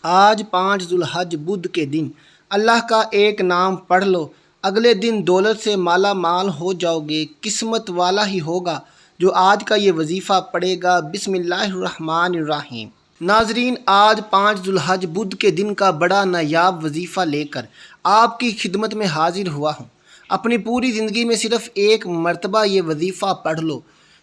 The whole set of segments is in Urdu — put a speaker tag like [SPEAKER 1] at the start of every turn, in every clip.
[SPEAKER 1] آج 5 ذوالحج بدھ کے دن اللہ کا ایک نام پڑھ لو، اگلے دن دولت سے مالا مال ہو جاؤ گے۔ قسمت والا ہی ہوگا جو آج کا یہ وظیفہ پڑھے گا۔ بسم اللہ الرحمن الرحیم۔ ناظرین، آج 5 ذوالحج بدھ کے دن کا بڑا نایاب وظیفہ لے کر آپ کی خدمت میں حاضر ہوا ہوں۔ اپنی پوری زندگی میں صرف ایک مرتبہ یہ وظیفہ پڑھ لو۔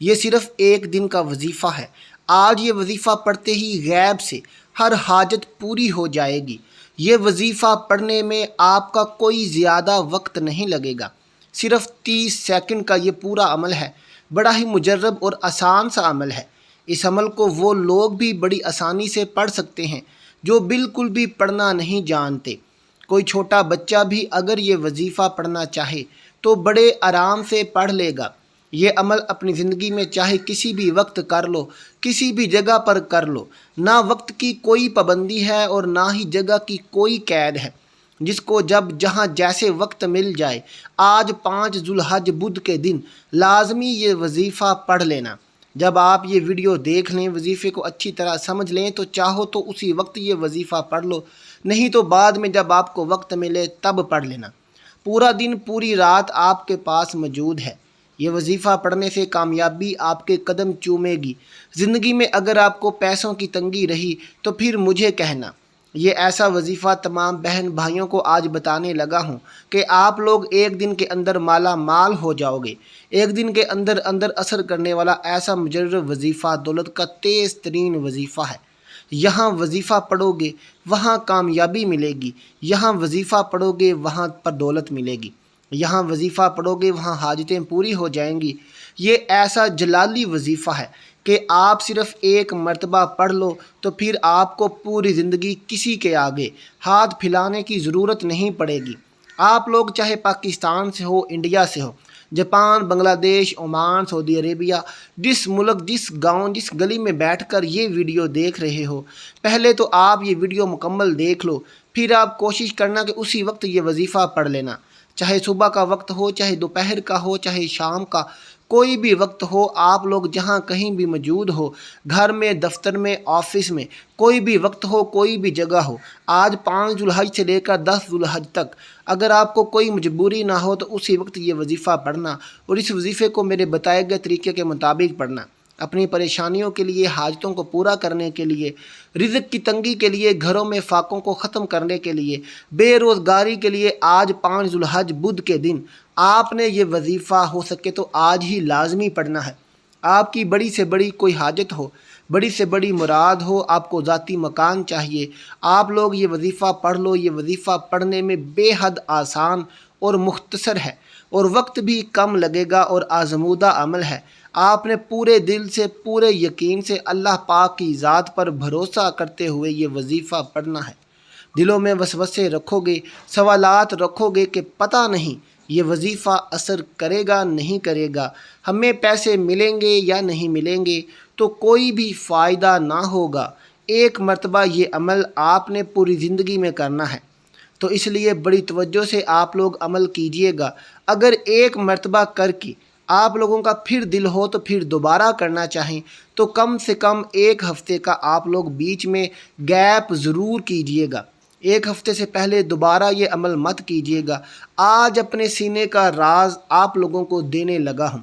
[SPEAKER 1] یہ صرف ایک دن کا وظیفہ ہے۔ آج یہ وظیفہ پڑھتے ہی غیب سے ہر حاجت پوری ہو جائے گی۔ یہ وظیفہ پڑھنے میں آپ کا کوئی زیادہ وقت نہیں لگے گا، صرف 30 سیکنڈ کا یہ پورا عمل ہے۔ بڑا ہی مجرب اور آسان سا عمل ہے۔ اس عمل کو وہ لوگ بھی بڑی آسانی سے پڑھ سکتے ہیں جو بالکل بھی پڑھنا نہیں جانتے۔ کوئی چھوٹا بچہ بھی اگر یہ وظیفہ پڑھنا چاہے تو بڑے آرام سے پڑھ لے گا۔ یہ عمل اپنی زندگی میں چاہے کسی بھی وقت کر لو، کسی بھی جگہ پر کر لو۔ نہ وقت کی کوئی پابندی ہے اور نہ ہی جگہ کی کوئی قید ہے، جس کو جب جہاں جیسے وقت مل جائے۔ آج 5 ذوالحج بدھ کے دن لازمی یہ وظیفہ پڑھ لینا۔ جب آپ یہ ویڈیو دیکھ لیں، وظیفے کو اچھی طرح سمجھ لیں تو چاہو تو اسی وقت یہ وظیفہ پڑھ لو، نہیں تو بعد میں جب آپ کو وقت ملے تب پڑھ لینا۔ پورا دن پوری رات آپ کے پاس موجود ہے۔ یہ وظیفہ پڑھنے سے کامیابی آپ کے قدم چومے گی۔ زندگی میں اگر آپ کو پیسوں کی تنگی رہی تو پھر مجھے کہنا۔ یہ ایسا وظیفہ تمام بہن بھائیوں کو آج بتانے لگا ہوں کہ آپ لوگ ایک دن کے اندر مالا مال ہو جاؤ گے۔ ایک دن کے اندر اندر اثر کرنے والا ایسا مجرب وظیفہ دولت کا تیز ترین وظیفہ ہے۔ یہاں وظیفہ پڑھو گے وہاں کامیابی ملے گی، یہاں وظیفہ پڑھو گے وہاں پر دولت ملے گی، یہاں وظیفہ پڑھو گے وہاں حاجتیں پوری ہو جائیں گی۔ یہ ایسا جلالی وظیفہ ہے کہ آپ صرف ایک مرتبہ پڑھ لو تو پھر آپ کو پوری زندگی کسی کے آگے ہاتھ پھیلانے کی ضرورت نہیں پڑے گی۔ آپ لوگ چاہے پاکستان سے ہو، انڈیا سے ہو، جاپان، بنگلہ دیش، عمان، سعودی عربیہ، جس ملک، جس گاؤں، جس گلی میں بیٹھ کر یہ ویڈیو دیکھ رہے ہو، پہلے تو آپ یہ ویڈیو مکمل دیکھ لو، پھر آپ کوشش کرنا کہ اسی وقت یہ وظیفہ پڑھ لینا۔ چاہے صبح کا وقت ہو، چاہے دوپہر کا ہو، چاہے شام کا، کوئی بھی وقت ہو، آپ لوگ جہاں کہیں بھی موجود ہو، گھر میں، دفتر میں، آفس میں، کوئی بھی وقت ہو، کوئی بھی جگہ ہو، آج 5 ذوالحج سے لے کر 10 ذوالحج تک اگر آپ کو کوئی مجبوری نہ ہو تو اسی وقت یہ وظیفہ پڑھنا اور اس وظیفے کو میرے بتائے گئے طریقے کے مطابق پڑھنا۔ اپنی پریشانیوں کے لیے، حاجتوں کو پورا کرنے کے لیے، رزق کی تنگی کے لیے، گھروں میں فاقوں کو ختم کرنے کے لیے، بے روزگاری کے لیے آج 5 ذوالحج بدھ کے دن آپ نے یہ وظیفہ ہو سکے تو آج ہی لازمی پڑھنا ہے۔ آپ کی بڑی سے بڑی کوئی حاجت ہو، بڑی سے بڑی مراد ہو، آپ کو ذاتی مکان چاہیے، آپ لوگ یہ وظیفہ پڑھ لو۔ یہ وظیفہ پڑھنے میں بے حد آسان اور مختصر ہے اور وقت بھی کم لگے گا اور آزمودہ عمل ہے۔ آپ نے پورے دل سے، پورے یقین سے اللہ پاک کی ذات پر بھروسہ کرتے ہوئے یہ وظیفہ پڑھنا ہے۔ دلوں میں وسوسے رکھو گے، سوالات رکھو گے کہ پتہ نہیں یہ وظیفہ اثر کرے گا نہیں کرے گا، ہمیں پیسے ملیں گے یا نہیں ملیں گے، تو کوئی بھی فائدہ نہ ہوگا۔ ایک مرتبہ یہ عمل آپ نے پوری زندگی میں کرنا ہے، تو اس لیے بڑی توجہ سے آپ لوگ عمل کیجئے گا۔ اگر ایک مرتبہ کر کے آپ لوگوں کا پھر دل ہو تو پھر دوبارہ کرنا چاہیں تو کم سے کم 1 ہفتے کا آپ لوگ بیچ میں گیپ ضرور کیجئے گا۔ 1 ہفتے سے پہلے دوبارہ یہ عمل مت کیجئے گا۔ آج اپنے سینے کا راز آپ لوگوں کو دینے لگا ہوں۔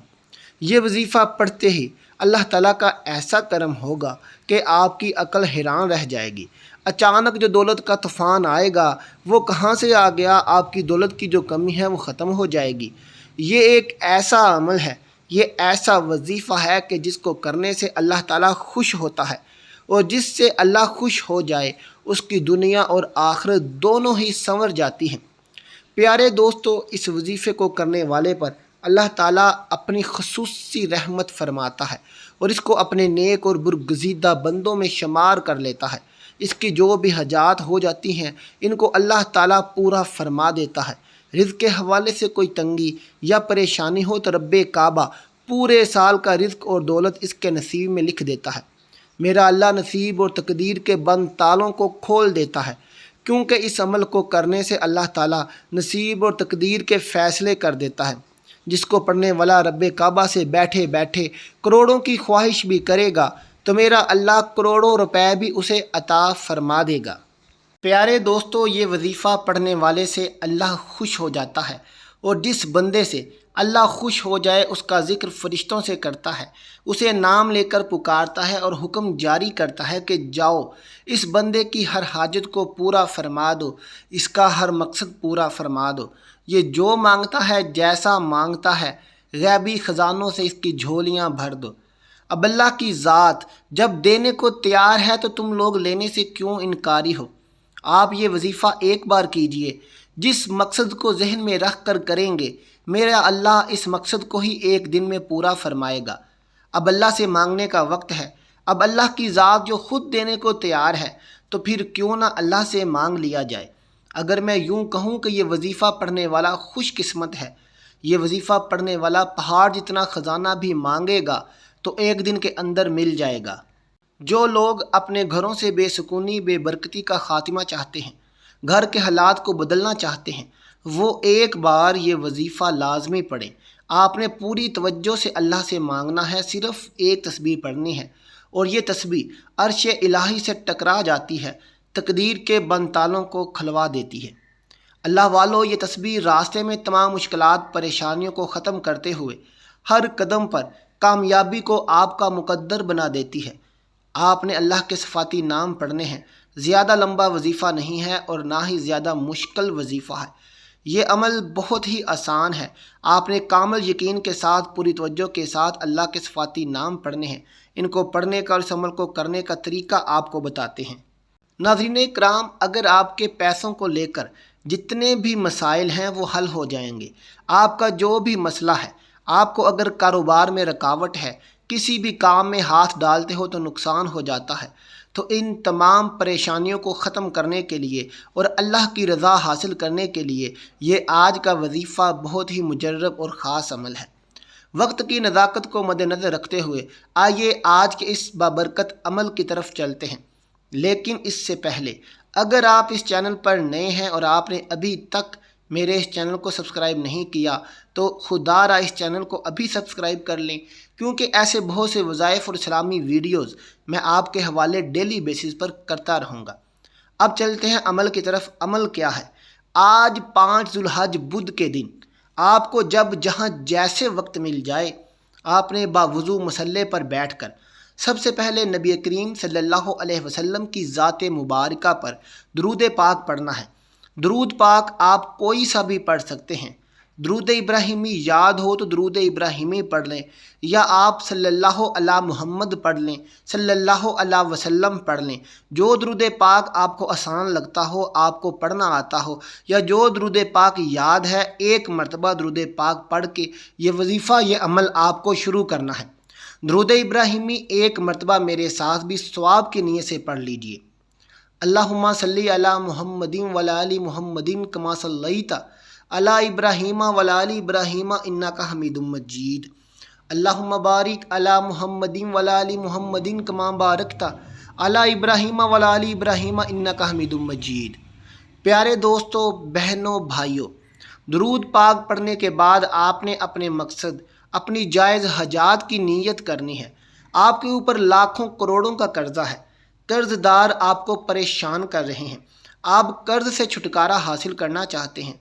[SPEAKER 1] یہ وظیفہ پڑھتے ہی اللہ تعالیٰ کا ایسا کرم ہوگا کہ آپ کی عقل حیران رہ جائے گی۔ اچانک جو دولت کا طوفان آئے گا وہ کہاں سے آ گیا، آپ کی دولت کی جو کمی ہے وہ ختم ہو جائے گی۔ یہ ایک ایسا عمل ہے، یہ ایسا وظیفہ ہے کہ جس کو کرنے سے اللہ تعالیٰ خوش ہوتا ہے، اور جس سے اللہ خوش ہو جائے اس کی دنیا اور آخرت دونوں ہی سنور جاتی ہیں۔ پیارے دوستو، اس وظیفے کو کرنے والے پر اللہ تعالیٰ اپنی خصوصی رحمت فرماتا ہے اور اس کو اپنے نیک اور برگزیدہ بندوں میں شمار کر لیتا ہے۔ اس کی جو بھی حاجات ہو جاتی ہیں ان کو اللہ تعالیٰ پورا فرما دیتا ہے۔ رزق کے حوالے سے کوئی تنگی یا پریشانی ہو تو رب کعبہ پورے سال کا رزق اور دولت اس کے نصیب میں لکھ دیتا ہے۔ میرا اللہ نصیب اور تقدیر کے بند تالوں کو کھول دیتا ہے، کیونکہ اس عمل کو کرنے سے اللہ تعالیٰ نصیب اور تقدیر کے فیصلے کر دیتا ہے۔ جس کو پڑھنے والا رب کعبہ سے بیٹھے بیٹھے کروڑوں کی خواہش بھی کرے گا تو میرا اللہ کروڑوں روپے بھی اسے عطا فرما دے گا۔ پیارے دوستو، یہ وظیفہ پڑھنے والے سے اللہ خوش ہو جاتا ہے، اور جس بندے سے اللہ خوش ہو جائے اس کا ذکر فرشتوں سے کرتا ہے، اسے نام لے کر پکارتا ہے اور حکم جاری کرتا ہے کہ جاؤ اس بندے کی ہر حاجت کو پورا فرما دو، اس کا ہر مقصد پورا فرما دو۔ یہ جو مانگتا ہے جیسا مانگتا ہے، غیبی خزانوں سے اس کی جھولیاں بھر دو۔ اب اللہ کی ذات جب دینے کو تیار ہے تو تم لوگ لینے سے کیوں انکاری ہو؟ آپ یہ وظیفہ ایک بار کیجئے، جس مقصد کو ذہن میں رکھ کر کریں گے، میرا اللہ اس مقصد کو ہی ایک دن میں پورا فرمائے گا۔ اب اللہ سے مانگنے کا وقت ہے۔ اب اللہ کی ذات جو خود دینے کو تیار ہے، تو پھر کیوں نہ اللہ سے مانگ لیا جائے۔ اگر میں یوں کہوں کہ یہ وظیفہ پڑھنے والا خوش قسمت ہے، یہ وظیفہ پڑھنے والا پہاڑ جتنا خزانہ بھی مانگے گا تو ایک دن کے اندر مل جائے گا۔ جو لوگ اپنے گھروں سے بے سکونی بے برکتی کا خاتمہ چاہتے ہیں، گھر کے حالات کو بدلنا چاہتے ہیں، وہ ایک بار یہ وظیفہ لازمی پڑھیں۔ آپ نے پوری توجہ سے اللہ سے مانگنا ہے، صرف ایک تسبیح پڑھنی ہے، اور یہ تسبیح عرش الہی سے ٹکرا جاتی ہے، تقدیر کے بند تالوں کو کھلوا دیتی ہے۔ اللہ والو، یہ تسبیح راستے میں تمام مشکلات پریشانیوں کو ختم کرتے ہوئے ہر قدم پر کامیابی کو آپ کا مقدر بنا دیتی ہے۔ آپ نے اللہ کے صفاتی نام پڑھنے ہیں۔ زیادہ لمبا وظیفہ نہیں ہے اور نہ ہی زیادہ مشکل وظیفہ ہے۔ یہ عمل بہت ہی آسان ہے۔ آپ نے کامل یقین کے ساتھ، پوری توجہ کے ساتھ اللہ کے صفاتی نام پڑھنے ہیں۔ ان کو پڑھنے کا اور اس عمل کو کرنے کا طریقہ آپ کو بتاتے ہیں۔ ناظرین کرام، اگر آپ کے پیسوں کو لے کر جتنے بھی مسائل ہیں وہ حل ہو جائیں گے، آپ کا جو بھی مسئلہ ہے، آپ کو اگر کاروبار میں رکاوٹ ہے، کسی بھی کام میں ہاتھ ڈالتے ہو تو نقصان ہو جاتا ہے، تو ان تمام پریشانیوں کو ختم کرنے کے لیے اور اللہ کی رضا حاصل کرنے کے لیے یہ آج کا وظیفہ بہت ہی مجرب اور خاص عمل ہے۔ وقت کی نزاکت کو مد نظر رکھتے ہوئے آئیے آج کے اس بابرکت عمل کی طرف چلتے ہیں۔ لیکن اس سے پہلے اگر آپ اس چینل پر نئے ہیں اور آپ نے ابھی تک میرے اس چینل کو سبسکرائب نہیں کیا تو خدا را اس چینل کو ابھی سبسکرائب کر لیں، کیونکہ ایسے بہت سے وظائف اور اسلامی ویڈیوز میں آپ کے حوالے ڈیلی بیسس پر کرتا رہوں گا۔ اب چلتے ہیں عمل کی طرف۔ عمل کیا ہے؟ آج 5 ذو الحج بدھ کے دن آپ کو جب جہاں جیسے وقت مل جائے، آپ نے باوضو مصلی پر بیٹھ کر سب سے پہلے نبی کریم صلی اللہ علیہ وسلم کی ذات مبارکہ پر درود پاک پڑھنا ہے۔ درود پاک آپ کوئی سا بھی پڑھ سکتے ہیں۔ درود ابراہیمی یاد ہو تو درود ابراہیمی پڑھ لیں، یا آپ صلی اللہ علی محمد پڑھ لیں، صلی اللہ علیہ وسلم پڑھ لیں۔ جو درود پاک آپ کو آسان لگتا ہو، آپ کو پڑھنا آتا ہو، یا جو درود پاک یاد ہے، ایک مرتبہ درود پاک پڑھ کے یہ وظیفہ، یہ عمل آپ کو شروع کرنا ہے۔ درود ابراہیمی ایک مرتبہ میرے ساتھ بھی ثواب کی نیت سے پڑھ لیجئے۔ اللہم صلی علی محمد وعلی آل محمد کما صلیت علی ابراہیم وعلی آل ابراہیم انک حمید مجید۔ اللہم بارک علی محمد وعلی آل محمد کما بارکت علی ابراہیم وعلی آل ابراہیم انک حمید مجید۔ پیارے دوستو، بہنوں، بھائیوں، درود پاک پڑھنے کے بعد آپ نے اپنے مقصد، اپنی جائز حاجات کی نیت کرنی ہے۔ آپ کے اوپر لاکھوں کروڑوں کا قرضہ ہے، قرض دار آپ کو پریشان کر رہے ہیں، آپ قرض سے چھٹکارا حاصل کرنا چاہتے ہیں،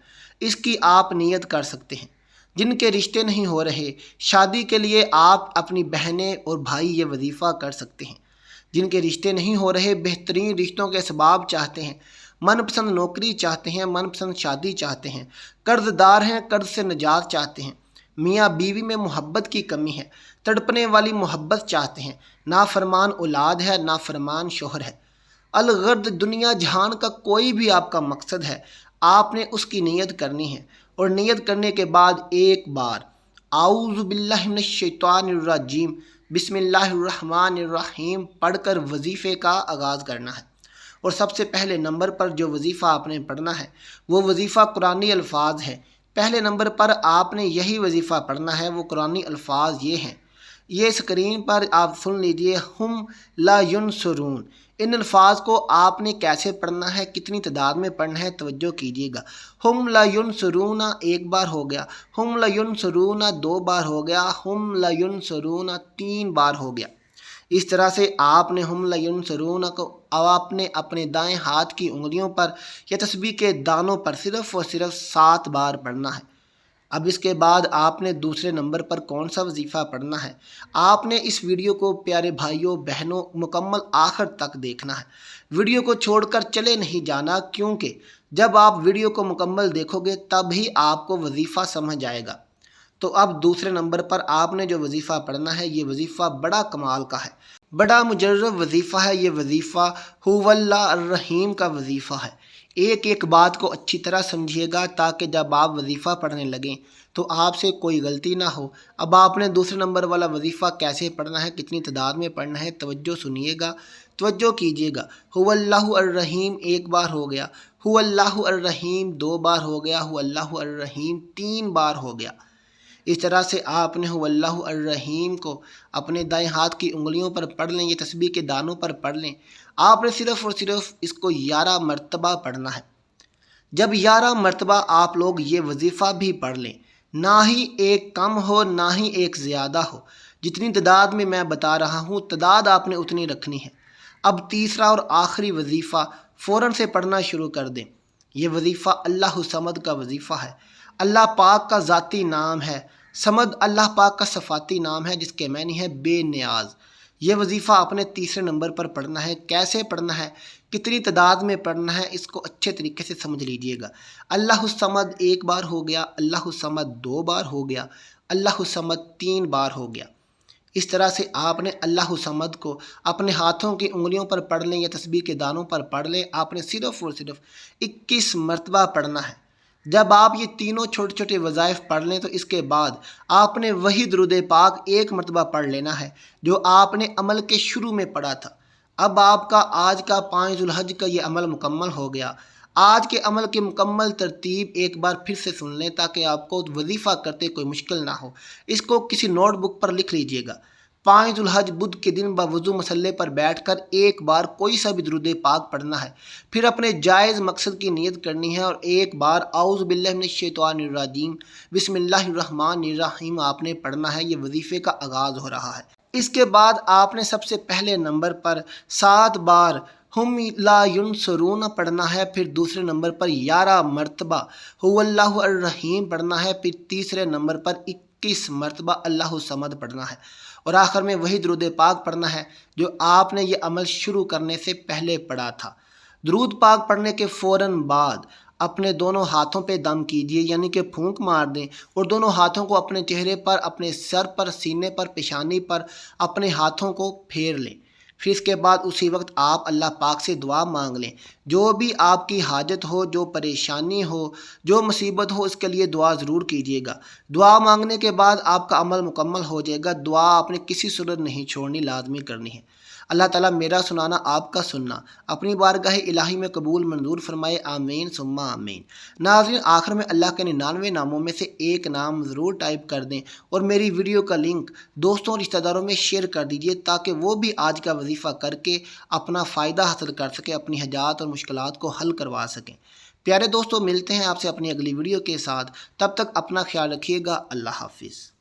[SPEAKER 1] اس کی آپ نیت کر سکتے ہیں۔ جن کے رشتے نہیں ہو رہے، شادی کے لیے آپ اپنی بہنیں اور بھائی یہ وظیفہ کر سکتے ہیں۔ جن کے رشتے نہیں ہو رہے، بہترین رشتوں کے اسباب چاہتے ہیں، من پسند نوکری چاہتے ہیں، من پسند شادی چاہتے ہیں، قرض دار ہیں، قرض سے نجات چاہتے ہیں، میاں بیوی میں محبت کی کمی ہے، تڑپنے والی محبت چاہتے ہیں، نافرمان اولاد ہے، نافرمان شوہر ہے، الغرض دنیا جہان کا کوئی بھی آپ کا مقصد ہے، آپ نے اس کی نیت کرنی ہے۔ اور نیت کرنے کے بعد ایک بار اعوذ باللہ من الشیطان الرجیم بسم اللہ الرحمن الرحیم پڑھ کر وظیفے کا آغاز کرنا ہے۔ اور سب سے پہلے نمبر پر جو وظیفہ آپ نے پڑھنا ہے وہ وظیفہ قرآنی الفاظ ہے۔ پہلے نمبر پر آپ نے یہی وظیفہ پڑھنا ہے، وہ قرآنی الفاظ یہ ہیں، یہ اسکرین پر آپ سن لیجئے، ہم لا ینصرون۔ ان الفاظ کو آپ نے کیسے پڑھنا ہے، کتنی تعداد میں پڑھنا ہے، توجہ کیجیے گا۔ ہم لا ینصرون ایک بار ہو گیا، ہم لا ینصرون 2 بار ہو گیا، ہم لا ینصرون 3 بار ہو گیا۔ اس طرح سے آپ نے ہم لینصرون کو آپ نے اپنے دائیں ہاتھ کی انگلیوں پر یا تسبیح کے دانوں پر صرف اور صرف 7 بار پڑھنا ہے۔ اب اس کے بعد آپ نے دوسرے نمبر پر کون سا وظیفہ پڑھنا ہے؟ آپ نے اس ویڈیو کو پیارے بھائیوں بہنوں مکمل آخر تک دیکھنا ہے۔ ویڈیو کو چھوڑ کر چلے نہیں جانا، کیونکہ جب آپ ویڈیو کو مکمل دیکھو گے تب ہی آپ کو وظیفہ سمجھ آئے گا۔ تو اب دوسرے نمبر پر آپ نے جو وظیفہ پڑھنا ہے، یہ وظیفہ بڑا کمال کا ہے، بڑا مجرب وظیفہ ہے۔ یہ وظیفہ هو اللہ الرحیم کا وظیفہ ہے۔ ایک ایک بات کو اچھی طرح سمجھیے گا تاکہ جب آپ وظیفہ پڑھنے لگیں تو آپ سے کوئی غلطی نہ ہو۔ اب آپ نے دوسرے نمبر والا وظیفہ کیسے پڑھنا ہے، کتنی تعداد میں پڑھنا ہے، توجہ سنیے گا، توجہ کیجیے گا۔ هو اللہ الرحیم ایک بار ہو گیا، هو اللہ الرحیم 2 بار ہو گیا، هو اللہ الرحیم 3 بار ہو گیا۔ اس طرح سے آپ نے هو اللہ الرحیم کو اپنے دائیں ہاتھ کی انگلیوں پر پڑھ لیں، یہ تسبیح کے دانوں پر پڑھ لیں۔ آپ نے صرف اور صرف اس کو 11 مرتبہ پڑھنا ہے۔ جب 11 مرتبہ آپ لوگ یہ وظیفہ بھی پڑھ لیں، نہ ہی ایک کم ہو نہ ہی ایک زیادہ ہو، جتنی تعداد میں بتا رہا ہوں تعداد آپ نے اتنی رکھنی ہے۔ اب تیسرا اور آخری وظیفہ فوراً سے پڑھنا شروع کر دیں۔ یہ وظیفہ اللہ صمد کا وظیفہ ہے۔ اللہ پاک کا ذاتی نام ہے۔ صمد اللہ پاک کا صفاتی نام ہے، جس کے معنی ہے بے نیاز۔ یہ وظیفہ اپنے تیسرے نمبر پر پڑھنا ہے۔ کیسے پڑھنا ہے، کتنی تعداد میں پڑھنا ہے، اس کو اچھے طریقے سے سمجھ لیجئے گا۔ اللہ الصمد 1 بار ہو گیا، اللہ الصمد 2 بار ہو گیا، اللہ الصمد 3 بار ہو گیا۔ اس طرح سے آپ نے اللہ الصمد کو اپنے ہاتھوں کی انگلیوں پر پڑھ لیں یا تسبیح کے دانوں پر پڑھ لیں۔ آپ نے صرف اور صرف 21 مرتبہ پڑھنا ہے۔ جب آپ یہ تینوں چھوٹے چھوٹے وظائف پڑھ لیں تو اس کے بعد آپ نے وہی درود پاک 1 مرتبہ پڑھ لینا ہے جو آپ نے عمل کے شروع میں پڑھا تھا۔ اب آپ کا آج کا 5 ذو الحج کا یہ عمل مکمل ہو گیا۔ آج کے عمل کی مکمل ترتیب ایک بار پھر سے سن لیں تاکہ آپ کو وظیفہ کرتے کوئی مشکل نہ ہو۔ اس کو کسی نوٹ بک پر لکھ لیجئے گا۔ 5 ذو الحج بدھ کے دن باوضو مسلے پر بیٹھ کر ایک بار کوئی سا بھی درود پاک پڑھنا ہے، پھر اپنے جائز مقصد کی نیت کرنی ہے اور ایک بار اعوذ باللہ من الشیطان الرجیم بسم اللہ الرحمن الرحیم آپ نے پڑھنا ہے۔ یہ وظیفے کا آغاز ہو رہا ہے۔ اس کے بعد آپ نے سب سے پہلے نمبر پر 7 بار ہم لا ینصرون پڑھنا ہے، پھر دوسرے نمبر پر 11 مرتبہ هو اللہ الرحیم پڑھنا ہے، پھر تیسرے نمبر پر 21 مرتبہ اللہ الصمد پڑھنا ہے، اور آخر میں وہی درود پاک پڑھنا ہے جو آپ نے یہ عمل شروع کرنے سے پہلے پڑھا تھا۔ درود پاک پڑھنے کے فوراً بعد اپنے دونوں ہاتھوں پہ دم کیجیے، یعنی کہ پھونک مار دیں، اور دونوں ہاتھوں کو اپنے چہرے پر، اپنے سر پر، سینے پر، پیشانی پر اپنے ہاتھوں کو پھیر لیں۔ پھر اس کے بعد اسی وقت آپ اللہ پاک سے دعا مانگ لیں۔ جو بھی آپ کی حاجت ہو، جو پریشانی ہو، جو مصیبت ہو، اس کے لیے دعا ضرور کیجیے گا۔ دعا مانگنے کے بعد آپ کا عمل مکمل ہو جائے گا۔ دعا آپ نے کسی صورت نہیں چھوڑنی، لازمی کرنی ہے۔ اللہ تعالیٰ میرا سنانا، آپ کا سننا اپنی بارگاہ الہی میں قبول منظور فرمائے، آمین ثم آمین۔ ناظرین، آخر میں اللہ کے 99 ناموں میں سے ایک نام ضرور ٹائپ کر دیں اور میری ویڈیو کا لنک دوستوں اور رشتہ داروں میں شیئر کر دیجیے تاکہ وہ بھی آج کا وظیفہ کر کے اپنا فائدہ حاصل کر سکیں، اپنی حاجات اور مشکلات کو حل کروا سکیں۔ پیارے دوستوں، ملتے ہیں آپ سے اپنی اگلی ویڈیو کے ساتھ، تب تک اپنا خیال رکھیے گا۔ اللہ حافظ۔